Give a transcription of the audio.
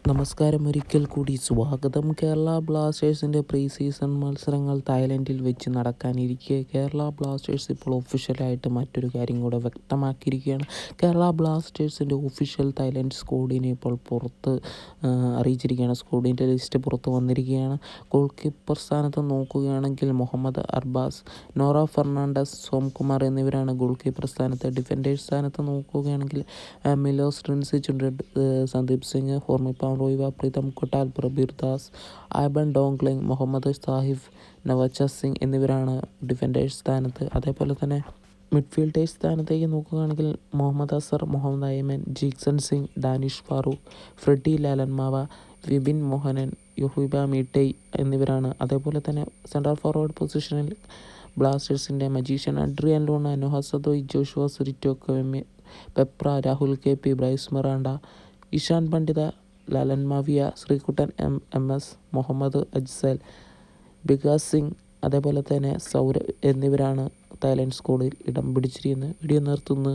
നമസ്കാരം, ഒരിക്കൽ കൂടി സ്വാഗതം. കേരള ബ്ലാസ്റ്റേഴ്സിൻ്റെ പ്രീ സീസൺ മത്സരങ്ങൾ തായ്ലൻഡിൽ വെച്ച് നടക്കാനിരിക്കെ കേരള ബ്ലാസ്റ്റേഴ്സ് ഇപ്പോൾ ഒഫീഷ്യലായിട്ട് മറ്റൊരു കാര്യം കൂടെ വ്യക്തമാക്കിയിരിക്കുകയാണ്. കേരള ബ്ലാസ്റ്റേഴ്സിൻ്റെ ഒഫീഷ്യൽ തായ്ലൻഡ് സ്ക്വാഡിനെ ഇപ്പോൾ അറിയിച്ചിരിക്കുകയാണ്. സ്ക്വാഡിൻ്റെ ലിസ്റ്റ് പുറത്ത് വന്നിരിക്കുകയാണ്. ഗോൾ കീപ്പർ സ്ഥാനത്ത് നോക്കുകയാണെങ്കിൽ മുഹമ്മദ് അർബാസ്, നോറ ഫെർണാണ്ടസ്, സോംകുമാർ എന്നിവരാണ് ഗോൾ കീപ്പർ സ്ഥാനത്ത്. ഡിഫൻഡേഴ്സ് സ്ഥാനത്ത് നോക്കുകയാണെങ്കിൽ മിലോസ് റിൻസിച്ചുണ്ട്, സന്ദീപ് സിംഗ്, ഹോർമിപ്പ റോയ്വ, പ്രീതം കൊട്ടാൽ, പ്രബീർ ദാസ്, ആബൻ ഡോങ്ക്ലിംഗ്, മുഹമ്മദ് സാഹിഫ്, നവചത് സിംഗ് എന്നിവരാണ് ഡിഫൻഡേഴ്സ് സ്ഥാനത്ത്. അതേപോലെ തന്നെ മിഡ്ഫീൽഡേഴ്സ് സ്ഥാനത്തേക്ക് നോക്കുകയാണെങ്കിൽ മുഹമ്മദ് അസർ, മുഹമ്മദ് അയ്മൻ, ജീക്സൺ സിംഗ്, ഡാനിഷ് ഫാറൂഖ്, ഫ്രെഡി ലാലൻമാവ, വിപിൻ മോഹനൻ, യൊഹുബ മീറ്റെയ് എന്നിവരാണ്. അതേപോലെ തന്നെ സെൻട്രൽ ഫോർവേഡ് പൊസിഷനിൽ ബ്ലാസ്റ്റേഴ്സിൻ്റെ magician Adrian Luna, Noah Sadaoui, Joshua സുരിറ്റോ, Peprah, Rahul KP, Bryce Miranda, Ishan പണ്ഡിത, ലാലൻ മാവിയ, ശ്രീകുട്ടൻ MS, മുഹമ്മദ് അജ്സൽ, ബികാസ് സിംഗ്, അതേപോലെ തന്നെ സൗരവ് എന്നിവരാണ് തായ്ലൻഡ് സ്ക്വാഡിൽ ഇടം പിടിച്ചിരിക്കുന്നത്. വീഡിയോ നിർത്തുന്നു.